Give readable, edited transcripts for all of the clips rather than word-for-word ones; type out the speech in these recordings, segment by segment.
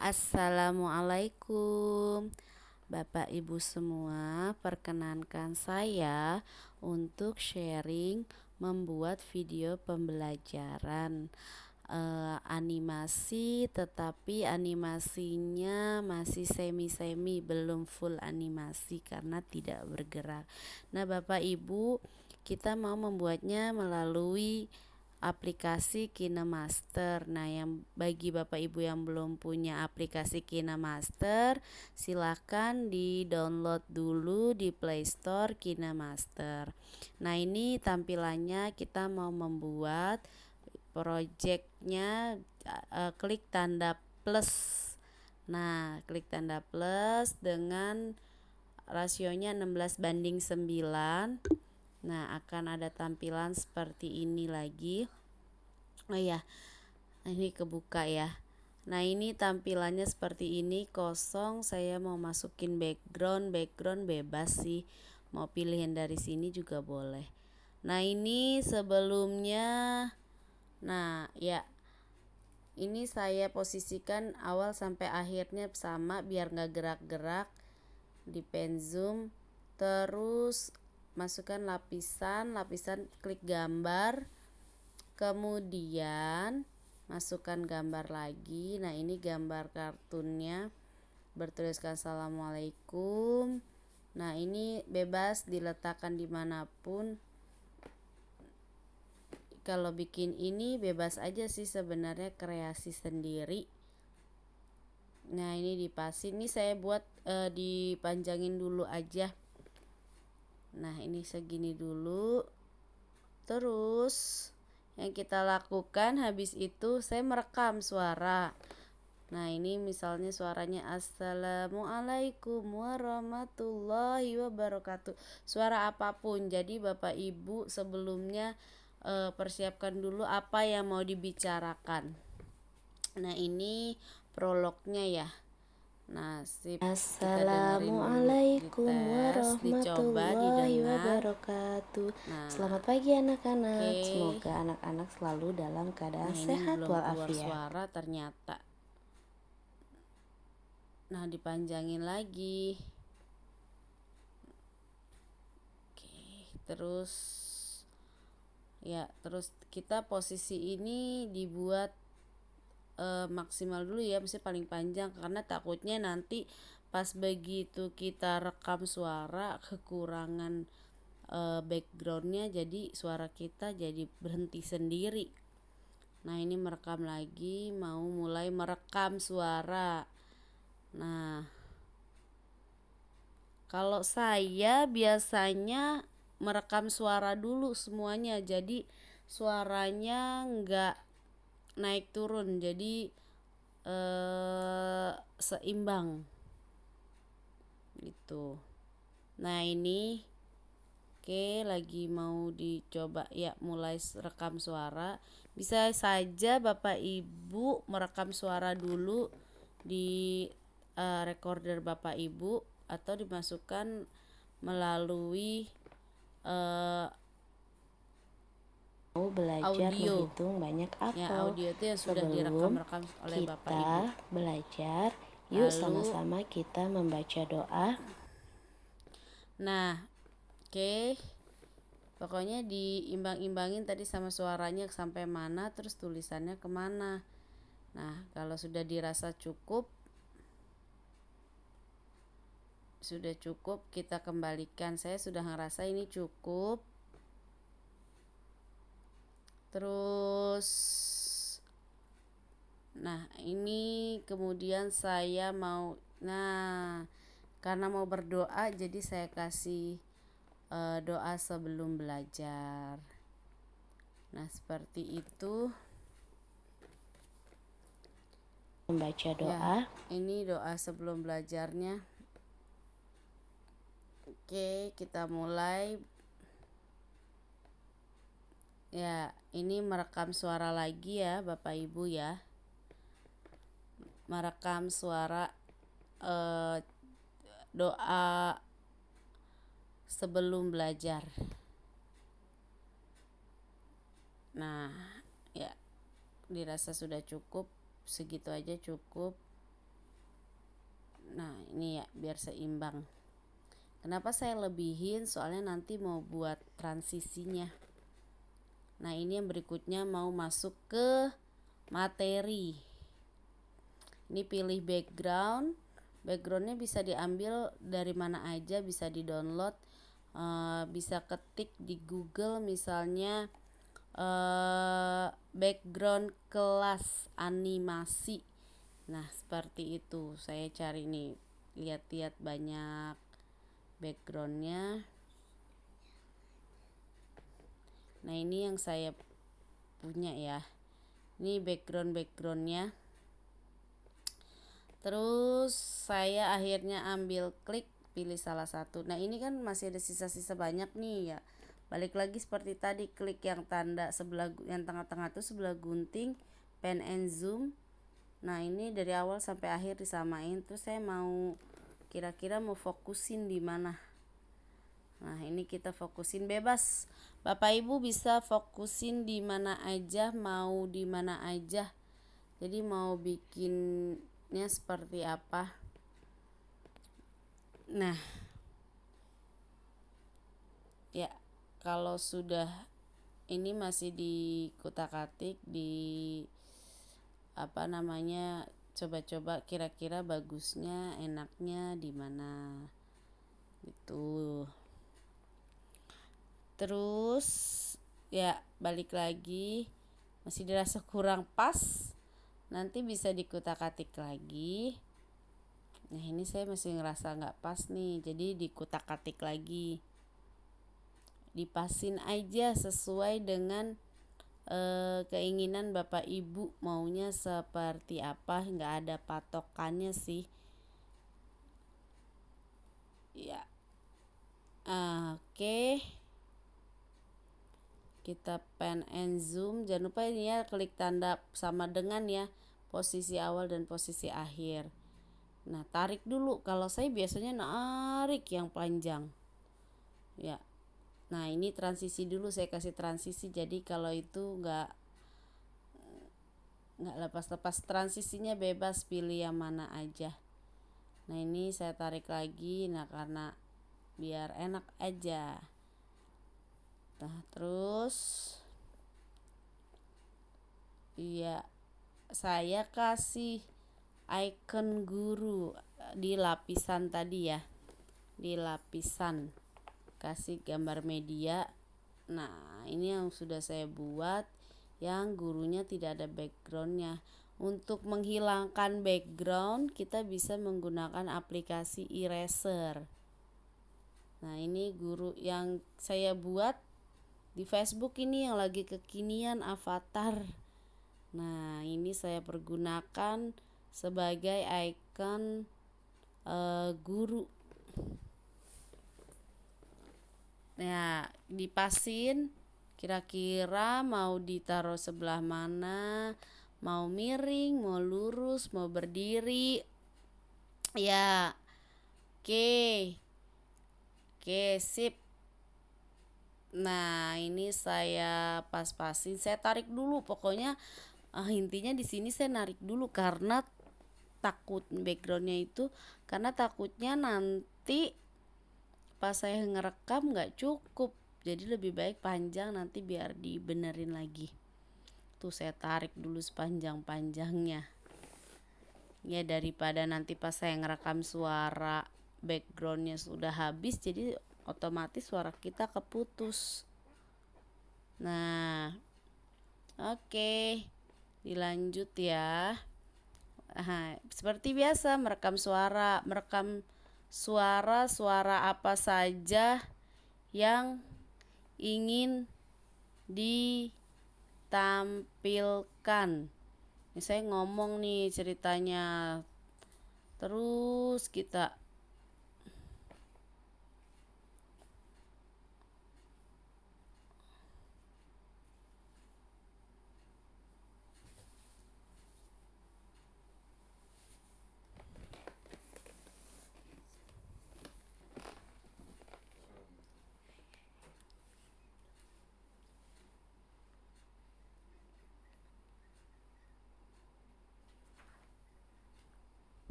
Assalamualaikum Bapak Ibu semua, perkenankan saya untuk sharing membuat video pembelajaran animasi, tetapi animasinya masih semi-semi, belum full animasi karena tidak bergerak. Nah Bapak Ibu, kita mau membuatnya melalui aplikasi KineMaster. Nah, yang bagi Bapak Ibu yang belum punya aplikasi KineMaster, silahkan di-download dulu di Play Store KineMaster. Nah, ini tampilannya kita mau membuat projectnya, klik tanda plus. Nah, klik tanda plus dengan rasionya 16:9. Nah, akan ada tampilan seperti ini lagi. Oh ya, ini kebuka ya. Nah, ini tampilannya seperti ini, kosong. Saya mau masukin background bebas sih. Mau pilihin dari sini juga boleh. Nah, ini sebelumnya. Nah, ya. Ini saya posisikan awal sampai akhirnya sama biar nggak gerak-gerak. Di pen zoom. Terus masukkan lapisan, klik gambar, kemudian masukkan gambar lagi. Nah, ini gambar kartunnya bertuliskan Assalamualaikum. Nah, ini bebas diletakkan dimanapun. Kalau bikin ini bebas aja sih sebenarnya, kreasi sendiri. Nah, ini dipasin. Ini saya buat dipanjangin dulu aja. Nah, ini segini dulu. Terus yang kita lakukan habis itu saya merekam suara. Nah, ini misalnya suaranya Assalamualaikum warahmatullahi wabarakatuh. Suara apapun. Jadi Bapak Ibu sebelumnya persiapkan dulu apa yang mau dibicarakan. Nah, ini prolognya ya. Nah, sip, kita dengerin dulu, Assalamualaikum dites, dicoba, warahmatullahi didengar. wabarakatuh. Nah, Selamat pagi anak-anak. oke. Semoga anak-anak selalu dalam keadaan Nah, ini sehat belum keluar walafiat. suara ternyata. Nah, dipanjangin lagi. Oke, terus ya, terus kita posisi ini dibuat maksimal dulu ya, mesti paling panjang karena takutnya nanti pas begitu kita rekam suara kekurangan backgroundnya, jadi suara kita jadi berhenti sendiri. Nah, ini merekam lagi, mau mulai merekam suara. Nah, kalau saya biasanya merekam suara dulu semuanya, jadi suaranya nggak naik turun, jadi seimbang gitu. Nah, ini oke, lagi mau dicoba ya, mulai rekam suara. Bisa saja Bapak Ibu merekam suara dulu di recorder Bapak Ibu atau dimasukkan melalui Mau belajar audio. menghitung banyak Ya, apel. audio itu yang sudah Sebelum direkam oleh Bapak Ibu. kita belajar, yuk Lalu, sama-sama kita membaca doa. nah, oke. Pokoknya diimbang-imbangin tadi sama suaranya sampai mana, terus tulisannya kemana. Nah, kalau sudah dirasa sudah cukup, kita kembalikan. Saya sudah ngerasa ini cukup. Terus, nah ini kemudian saya mau, nah karena mau berdoa, jadi saya kasih doa sebelum belajar. Nah, seperti itu. Membaca doa. Ya, ini doa sebelum belajarnya. Oke, kita mulai. Ya, ini merekam suara lagi ya Bapak Ibu ya. Merekam suara doa sebelum belajar. Nah, ya dirasa sudah cukup, segitu aja cukup. Nah ini ya biar seimbang. Kenapa saya lebihin? Soalnya nanti mau buat transisinya. Nah ini yang berikutnya mau masuk ke materi. Ini pilih background. Backgroundnya bisa diambil dari mana aja, bisa di download, bisa ketik di Google misalnya background kelas animasi. Nah seperti itu saya cari nih, lihat-lihat banyak backgroundnya. Nah ini yang saya punya ya, ini backgroundnya. Terus saya akhirnya ambil klik, pilih salah satu. Nah ini kan masih ada sisa-sisa banyak nih ya, balik lagi seperti tadi, klik yang tanda sebelah, yang tengah-tengah tuh sebelah gunting, pen and zoom. Nah ini dari awal sampai akhir disamain. Terus saya mau kira-kira mau fokusin di mana. Nah ini kita fokusin bebas, Bapak Ibu bisa fokusin di mana aja, mau di mana aja. Jadi mau bikinnya seperti apa. Nah ya kalau sudah ini masih di kutak-atik, di apa namanya, coba-coba kira-kira bagusnya enaknya di mana gitu. Terus ya balik lagi, masih dirasa kurang pas, nanti bisa dikutak-atik lagi. Nah ini saya masih ngerasa nggak pas nih, jadi dikutak-atik lagi, dipasin aja sesuai dengan keinginan Bapak Ibu maunya seperti apa, nggak ada patokannya sih ya. Oke. Kita pen and zoom, jangan lupa ini ya, klik tanda sama dengan ya, posisi awal dan posisi akhir. Nah tarik dulu, kalau saya biasanya narik yang panjang ya. Nah ini transisi dulu, saya kasih transisi, jadi kalau itu nggak lepas-lepas, transisinya bebas, pilih yang mana aja. Nah ini saya tarik lagi, nah karena biar enak aja. Nah terus iya, saya kasih icon guru di lapisan tadi ya, di lapisan kasih gambar media. Nah ini yang sudah saya buat, yang gurunya tidak ada backgroundnya. Untuk menghilangkan background kita bisa menggunakan aplikasi eraser. Nah ini guru yang saya buat di Facebook ini yang lagi kekinian, avatar. Nah ini saya pergunakan sebagai icon guru. Nah dipasin, kira-kira mau ditaruh sebelah mana, mau miring, mau lurus, mau berdiri ya. Oke sip. Nah ini saya pas-pasin, saya tarik dulu, pokoknya intinya di sini saya narik dulu karena takut backgroundnya itu, karena takutnya nanti pas saya ngerekam nggak cukup, jadi lebih baik panjang, nanti biar dibenerin lagi. Tuh saya tarik dulu sepanjang-panjangnya ya, daripada nanti pas saya ngerekam suara backgroundnya sudah habis, jadi otomatis suara kita keputus. Nah oke, dilanjut ya. Seperti biasa merekam suara apa saja yang ingin ditampilkan. Ini saya ngomong nih ceritanya, terus kita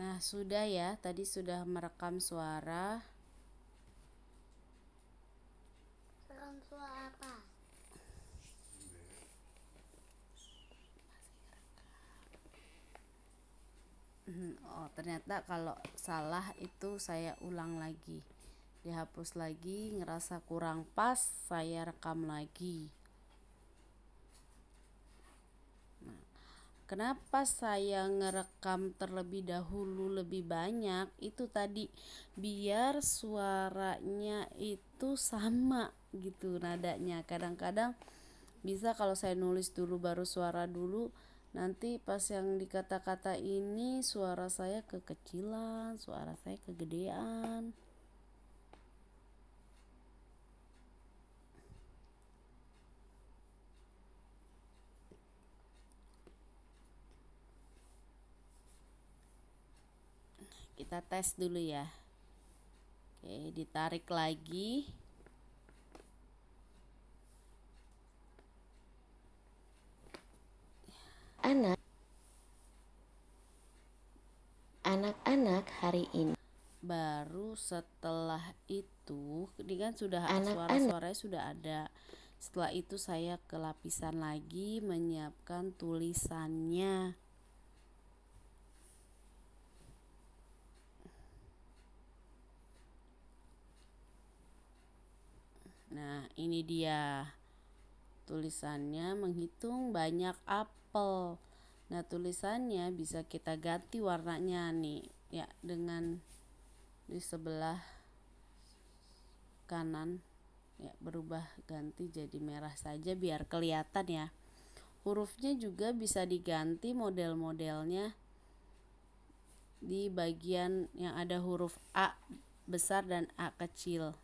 Nah, sudah ya, tadi sudah merekam suara. Rekam suara apa? Oh, ternyata kalau salah itu saya ulang lagi. Dihapus lagi, ngerasa kurang pas, saya rekam lagi. Kenapa saya ngerekam terlebih dahulu lebih banyak? Itu tadi biar suaranya itu sama gitu nadanya. Kadang-kadang bisa kalau saya nulis dulu baru suara dulu, nanti pas yang di kata-kata ini suara saya kekecilan, suara saya kegedean. Kita tes dulu ya. Oke, ditarik lagi. Anak-anak hari ini. Baru setelah itu, ini kan sudah Anak-anak. suara-suaranya sudah ada. Setelah itu saya ke lapisan lagi menyiapkan tulisannya. Nah, ini dia tulisannya, menghitung banyak apel. Nah, tulisannya bisa kita ganti warnanya nih ya, dengan di sebelah kanan ya, berubah ganti jadi merah saja biar kelihatan ya. Hurufnya juga bisa diganti model-modelnya di bagian yang ada huruf A besar dan A kecil.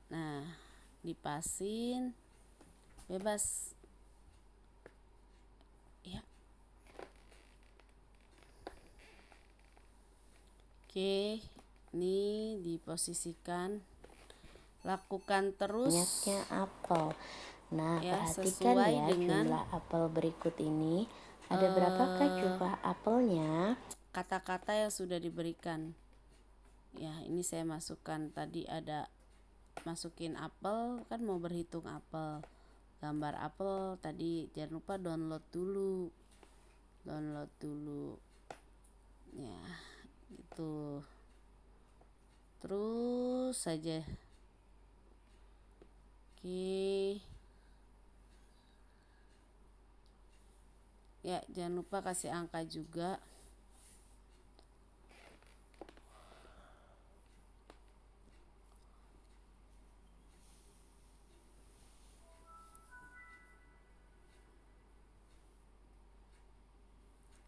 Nah, dipasin bebas ya. Oke, ini diposisikan, lakukan terus Banyaknya apel. Nah, ya, perhatikan sesuai ya dengan jumlah apel berikut ini. Ada berapakah jumlah apelnya? kata-kata yang sudah diberikan. Ya, ini saya masukkan tadi, ada masukin apel, kan mau berhitung apel. Gambar apel tadi jangan lupa download dulu. Ya, gitu. Terus saja. Oke. Ya, jangan lupa kasih angka juga.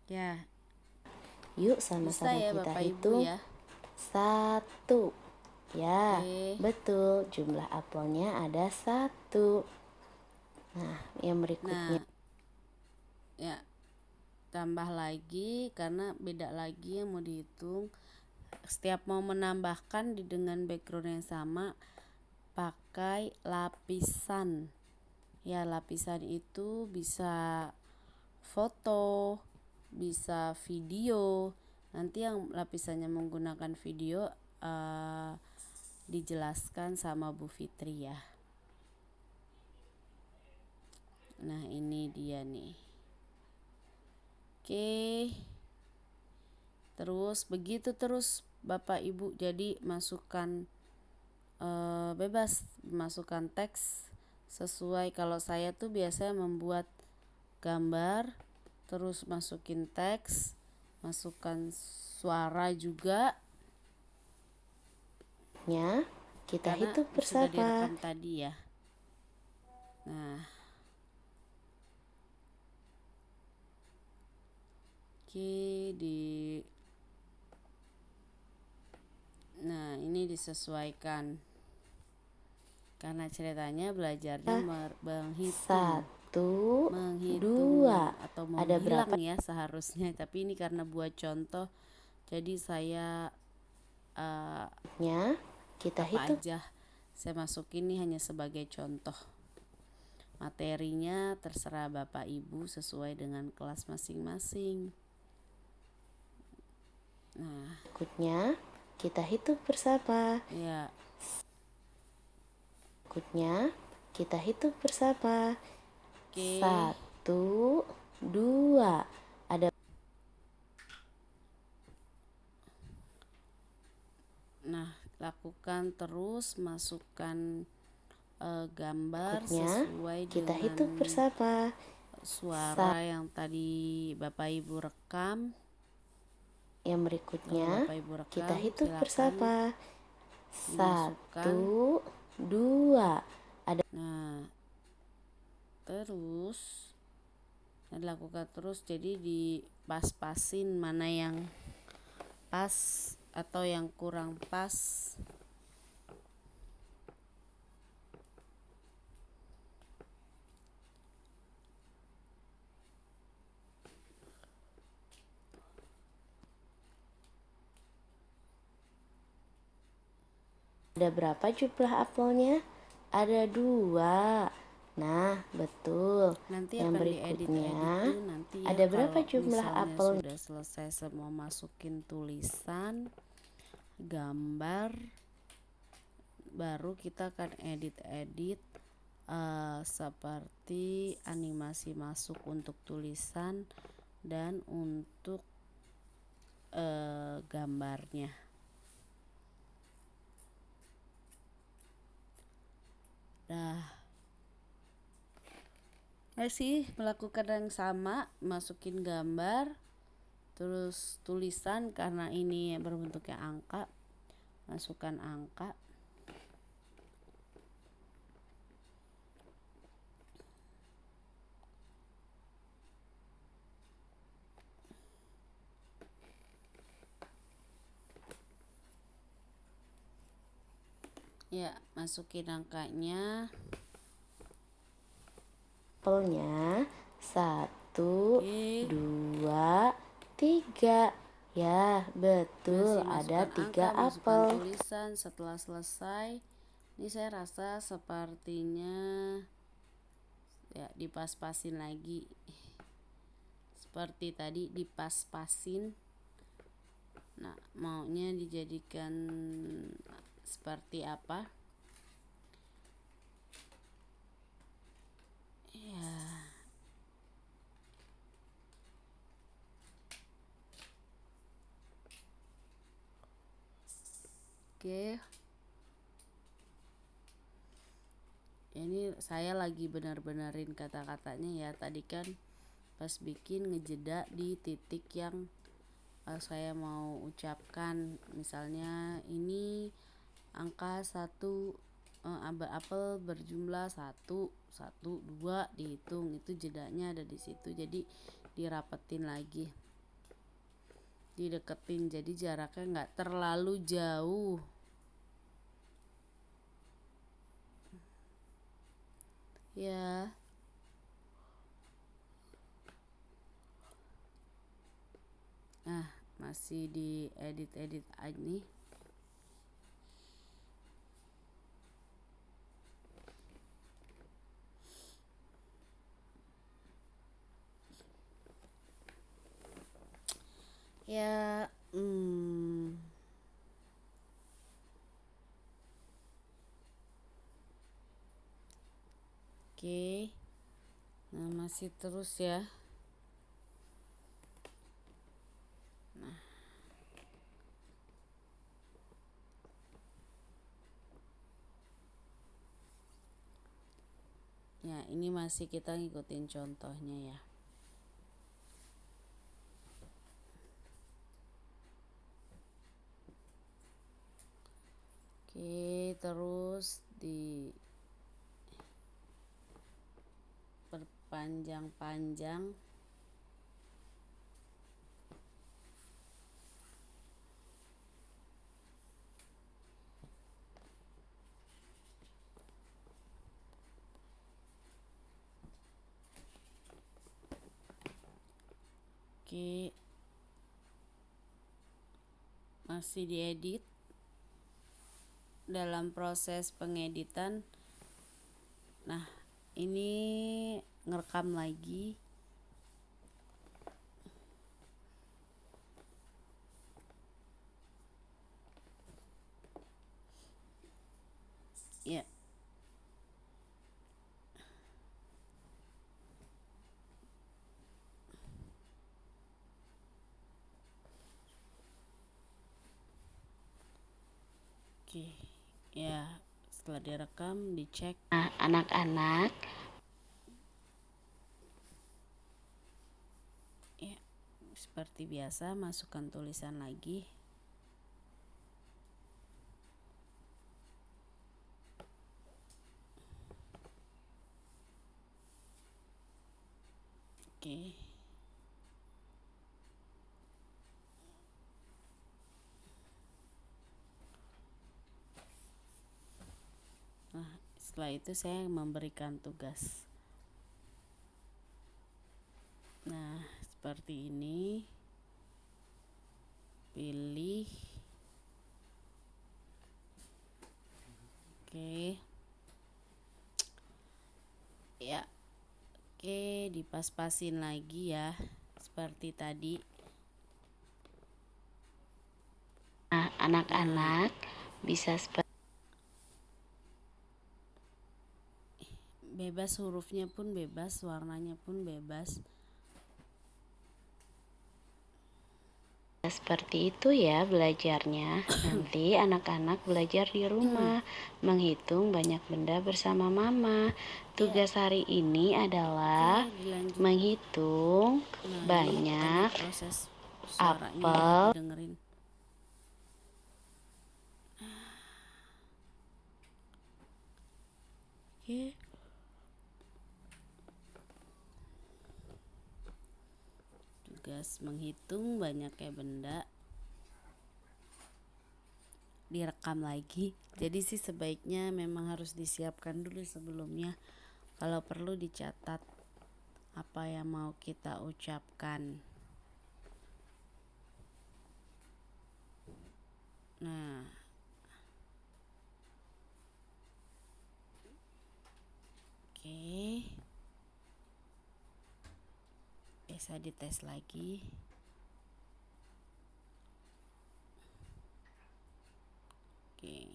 Ya, Yuk bisa sama-sama ya kita Bapak Ibu hitung. ya. 1. Ya, Oke. betul. Jumlah apelnya ada 1. Nah, yang berikutnya. Nah, ya, tambah lagi karena beda lagi yang mau dihitung. Setiap mau menambahkan dengan background yang sama, pakai lapisan. Ya, lapisan itu bisa foto, bisa video. Nanti yang lapisannya menggunakan video dijelaskan sama Bu Fitri ya. Nah, ini dia nih. Oke. Terus begitu terus Bapak Ibu, jadi masukkan bebas masukkan teks sesuai. Kalau saya tuh biasanya membuat gambar, terus masukin teks, masukkan suara juga. Ya, kita Karena hitung sudah bersama. direkam tadi ya. Nah, oke, nah ini disesuaikan karena ceritanya belajarnya menghitung 1, 2. atau Ada menghilang berapa? ya seharusnya, tapi ini karena buat contoh jadi saya Ya, kita apa hitung. aja saya masukin ini hanya sebagai contoh. Materinya terserah Bapak Ibu sesuai dengan kelas masing-masing. Nah, Berikutnya kita hitung bersama. ya, Berikutnya kita hitung bersama. oke. 1, 2. Ada Nah, lakukan terus, masukkan gambar berikutnya sesuai kita dengan hitung bersama. suara yang tadi Bapak Ibu rekam. Yang Kalau berikutnya Bapak Ibu kita rekam, hitung silakan bersama. dimasukkan. 1, 2. Ada Nah, terus dilakukan terus, jadi dipas-pasin mana yang pas atau yang kurang pas. berapa jumlah apelnya? Ada 2. Nah, betul. Nanti Yang akan berikutnya diedit-edit tuh nanti ya. ada berapa Kalau jumlah misalnya apel? sudah selesai semua masukin tulisan, gambar, baru kita akan edit-edit seperti animasi masuk untuk tulisan dan untuk gambarnya. Nah, masih melakukan yang sama, masukin gambar, terus tulisan karena ini berbentuknya angka, masukkan angka. Ya, masukin angkanya. Apelnya 1, Oke. 2, 3. Ya, betul. Masih Ada masukkan 3 angka, masukkan apel. tulisan. Setelah selesai, ini saya rasa sepertinya ya dipas-pasin lagi. Seperti tadi dipas-pasin. Nah, maunya dijadikan seperti apa? Ya. Oke. Ini saya lagi benar-benarin kata-katanya ya. Tadi kan pas bikin ngejeda di titik yang saya mau ucapkan. Misalnya ini angka 1, apel berjumlah 1, 1, 2 dihitung, itu jedanya ada di situ. Jadi dirapetin lagi, dideketin, jadi jaraknya nggak terlalu jauh ya. Nah, masih diedit-edit aja nih. Ya, oke. Nah, masih terus ya. Nah, ya ini masih kita ngikutin contohnya ya. Oke, terus di perpanjang-panjang. Oke, masih diedit. Dalam proses pengeditan, nah ini ngerekam lagi. Ya. Oke. Ya, setelah direkam dicek. Nah, anak-anak Ya, seperti biasa masukkan tulisan lagi. Oke. Nah, setelah itu saya memberikan tugas. Nah, seperti ini. Pilih. Oke. Ya. Oke, dipas-pasin lagi ya. Seperti tadi. Nah, anak-anak bisa Bebas, hurufnya pun bebas, warnanya pun bebas. seperti itu ya belajarnya. Nanti anak-anak belajar di rumah menghitung banyak benda bersama mama. Tugas hari ini adalah Oke, dilanjut. menghitung Nah, banyak ini proses suaranya ya, apel. didengerin. Oke. Tugas menghitung banyaknya benda direkam lagi. Jadi sih sebaiknya memang harus disiapkan dulu sebelumnya. Kalau perlu dicatat apa yang mau kita ucapkan. Nah, oke. Bisa dites lagi. Oke.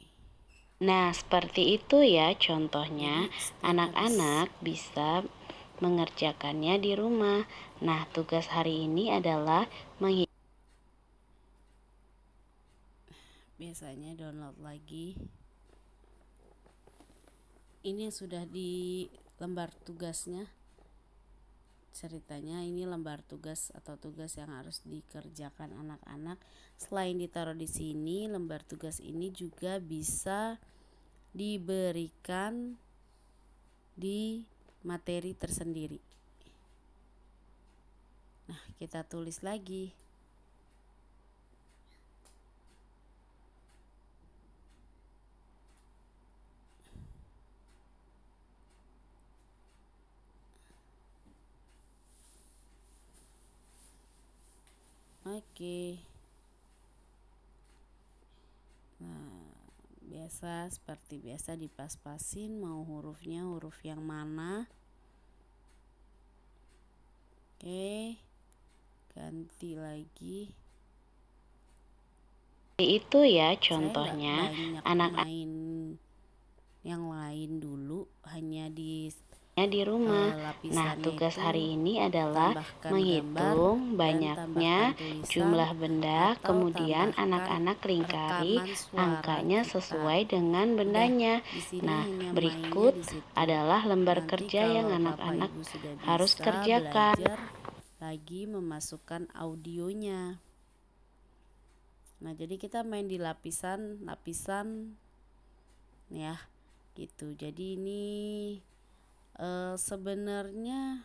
Nah, seperti itu ya contohnya. Jadi setiap Anak-anak bisa mengerjakannya di rumah. Nah, tugas hari ini adalah biasanya download lagi. Ini sudah di lembar tugasnya. Ceritanya ini lembar tugas atau tugas yang harus dikerjakan anak-anak. Selain ditaruh di sini, lembar tugas ini juga bisa diberikan di materi tersendiri. Nah, kita tulis lagi. Oke. Nah, seperti biasa dipas-pasin mau hurufnya huruf yang mana. Oke. Ganti lagi. itu ya Saya nggak contohnya. banyak Anak-anak main yang lain dulu, hanya di di rumah. Nah, lapisannya tugas itu hari ini adalah tambahkan gambar menghitung dan tambahkan banyaknya tulisan jumlah benda, atau kemudian tambahkan anak-anak lingkari rekaman suara angkanya kita. sesuai dengan Udah, bendanya. di sini Nah, hanya mainnya berikut di situ. adalah lembar Nanti kerja yang kalau Bapak anak-anak Ibu sudah harus bisa kerjakan. belajar lagi memasukkan audionya. Nah, jadi kita main di lapisan ya, gitu. Jadi ini sebenarnya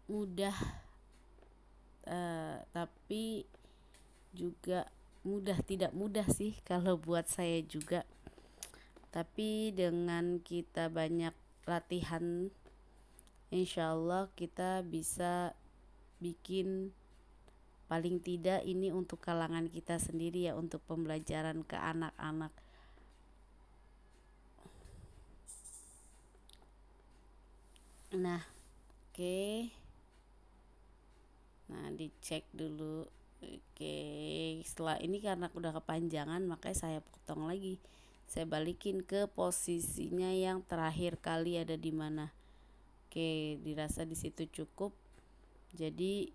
mudah, tapi juga mudah tidak mudah sih kalau buat saya juga. Tapi dengan kita banyak latihan, insya Allah kita bisa bikin paling tidak ini untuk kalangan kita sendiri ya, untuk pembelajaran ke anak-anak. Nah, oke. Nah, dicek dulu. Oke, setelah ini karena udah kepanjangan makanya saya potong lagi. Saya balikin ke posisinya yang terakhir kali ada di mana. Oke, dirasa di situ cukup. Jadi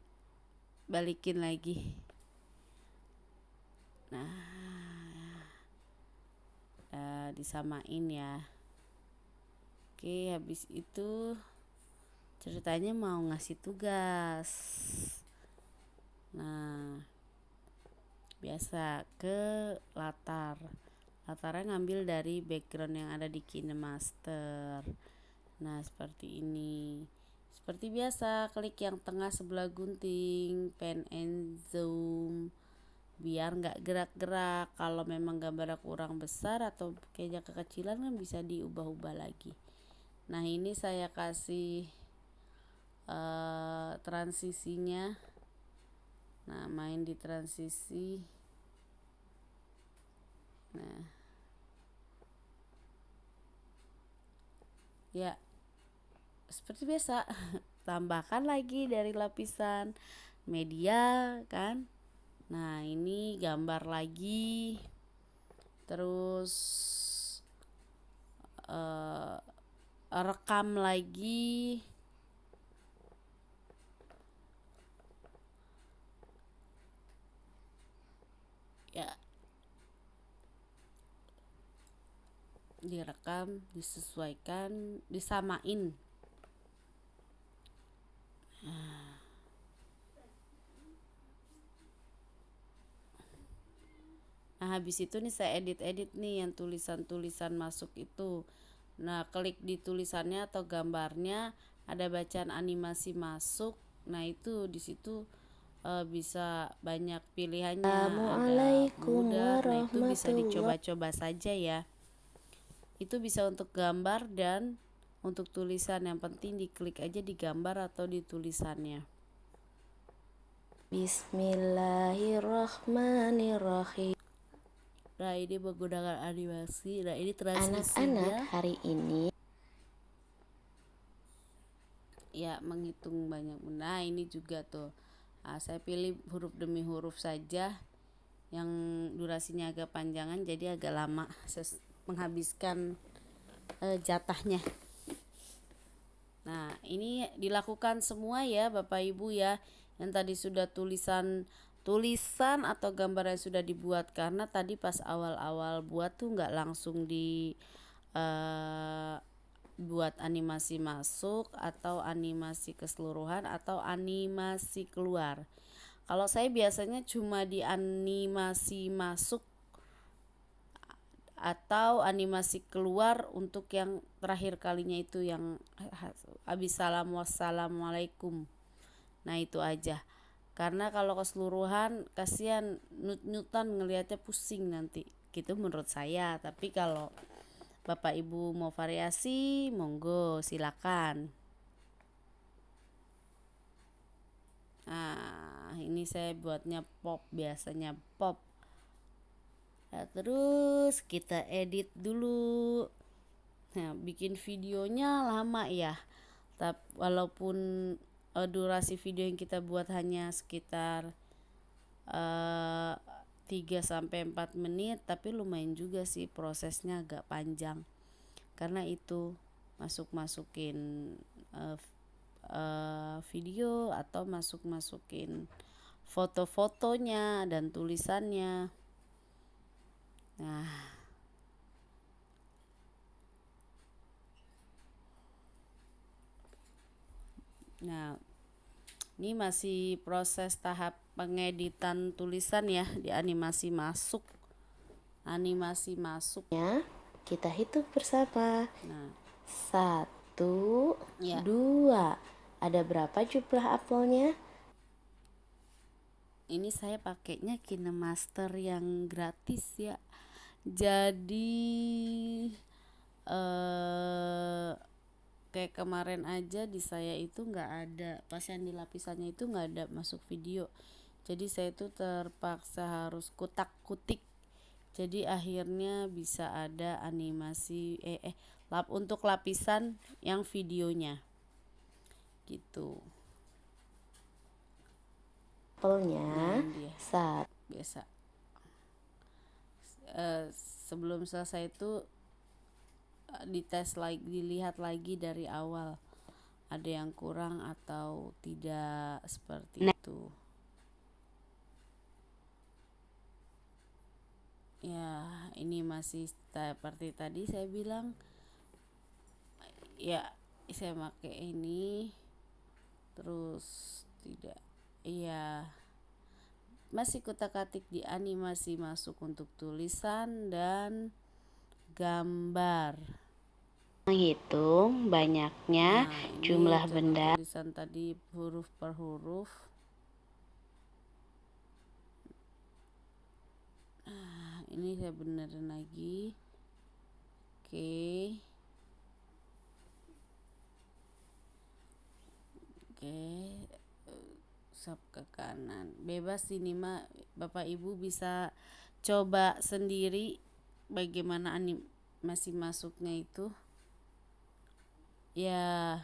balikin lagi. Nah, disamain ya. Oke, habis itu ceritanya mau ngasih tugas. Nah, biasa ke latarnya ngambil dari background yang ada di KineMaster. Nah, seperti ini. Seperti biasa, klik yang tengah sebelah gunting, pen and zoom, biar nggak gerak-gerak. Kalau memang gambarnya kurang besar atau kayaknya kekecilan kan bisa diubah-ubah lagi. Nah, ini saya kasih transisinya. Nah, main di transisi. Nah, ya seperti biasa. Tambahkan lagi dari lapisan media kan. Nah, ini gambar lagi. Terus rekam lagi. Ya, direkam, disesuaikan, disamain. Nah, habis itu nih saya edit nih yang tulisan-tulisan masuk itu. Nah, klik di tulisannya atau gambarnya, ada bacaan animasi masuk. Nah, itu di situ bisa banyak pilihannya, ada Assalamualaikum mudah. Nah, itu bisa warahmatullahi. dicoba-coba saja ya. Itu bisa untuk gambar dan untuk tulisan. Yang penting diklik aja di gambar atau di tulisannya. Bismillahirrahmanirrahim. Nah, ini menggunakan animasi. Nah, ini Anak-anak transisinya hari ini ya menghitung banyak. Nah, ini juga tuh. Nah, saya pilih huruf demi huruf saja yang durasinya agak panjangan, jadi agak lama menghabiskan jatahnya. Nah, ini dilakukan semua ya Bapak Ibu ya. Yang tadi sudah tulisan atau gambar yang sudah dibuat, karena tadi pas awal-awal buat tuh nggak langsung di buat animasi masuk atau animasi keseluruhan atau animasi keluar. Kalau saya biasanya cuma di animasi masuk atau animasi keluar untuk yang terakhir kalinya itu yang habis salam wassalamualaikum. Nah, itu aja. Karena kalau keseluruhan kasihan nut-nutan ngelihatnya pusing nanti. Gitu menurut saya. Tapi kalau Bapak Ibu mau variasi, monggo silakan. Nah, ini saya buatnya pop, biasanya pop. Nah, terus kita edit dulu. Nah, bikin videonya lama ya. Tapi walaupun durasi video yang kita buat hanya sekitar 3-4 menit, tapi lumayan juga sih, prosesnya agak panjang. Karena itu masukin video atau masukin foto-fotonya dan tulisannya. Nah, ini masih proses tahap pengeditan tulisan ya di animasi masuk. ya, kita hitung bersama. Nah, 1, ya. 2. Ada berapa jumlah apelnya? Ini saya pakainya KineMaster yang gratis ya. Jadi kayak kemarin aja di saya itu nggak ada, pas yang di lapisannya itu nggak ada masuk video. Jadi saya itu terpaksa harus kutak-kutik. Jadi akhirnya bisa ada animasi untuk lapisan yang videonya gitu. Sampelnya Dia saat biasa sebelum selesai itu dites lagi, dilihat lagi dari awal ada yang kurang atau tidak, seperti itu ya. Ini masih seperti tadi saya bilang ya, saya pakai ini terus tidak, iya masih kutak-atik di animasi masuk untuk tulisan dan gambar. menghitung banyaknya Nah, ini jumlah coba benda. tulisan tadi huruf per huruf. Ini saya benerin lagi. Oke. Sop ke kanan. Bebas ini mah Bapak Ibu bisa coba sendiri bagaimana animasi masuknya itu. Ya.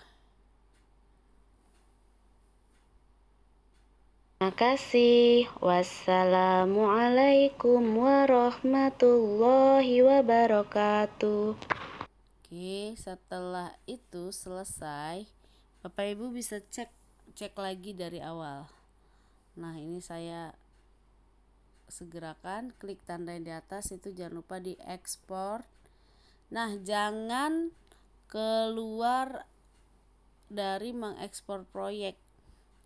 Terima kasih. Wassalamualaikum warahmatullahi wabarakatuh. Oke, setelah itu selesai, Bapak Ibu bisa cek lagi dari awal. Nah, ini saya segerakan, klik tanda yang di atas itu, jangan lupa di ekspor. Nah, jangan keluar dari mengekspor proyek.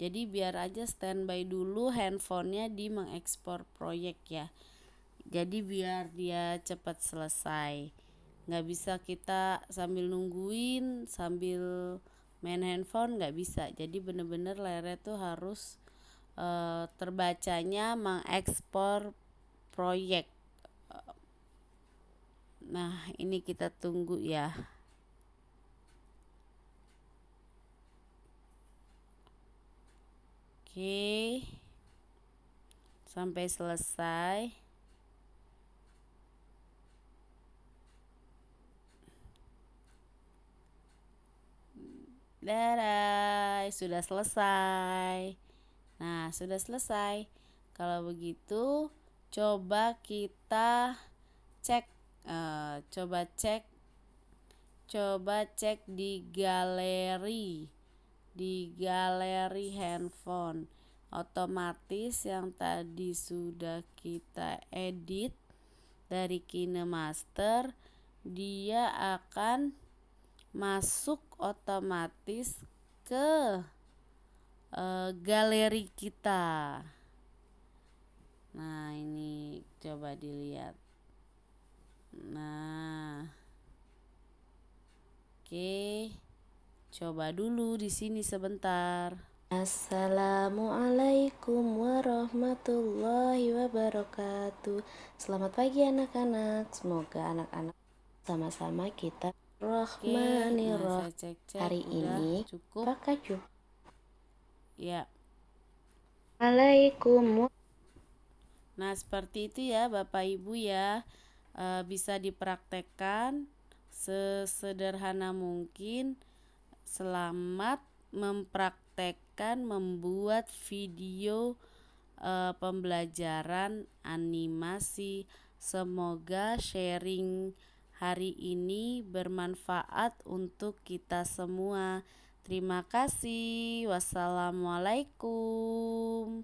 Jadi biar aja standby dulu handphonenya di mengekspor proyek ya. Jadi biar dia cepat selesai. Nggak bisa kita sambil nungguin sambil main handphone, nggak bisa. Jadi bener-bener layarnya tuh harus terbacanya mengekspor proyek. Nah, ini kita tunggu ya. Oke. Sampai selesai. Dadah, sudah selesai. Nah, sudah selesai. Kalau begitu, coba kita cek, coba cek di galeri handphone. Otomatis yang tadi sudah kita edit dari KineMaster, dia akan masuk otomatis ke galeri kita. Nah, ini coba dilihat. Nah, oke, coba dulu di sini sebentar. Assalamualaikum warahmatullahi wabarakatuh. Selamat pagi anak-anak. Semoga anak-anak sama-sama kita Nah, saya cek hari udah ini cukup. apakah cukup? Ya. Waalaikumsalam. Nah, seperti itu ya Bapak Ibu ya. Bisa dipraktekkan sesederhana mungkin. Selamat mempraktekkan membuat video pembelajaran animasi. Semoga sharing hari ini bermanfaat untuk kita semua. Terima kasih. Wassalamualaikum.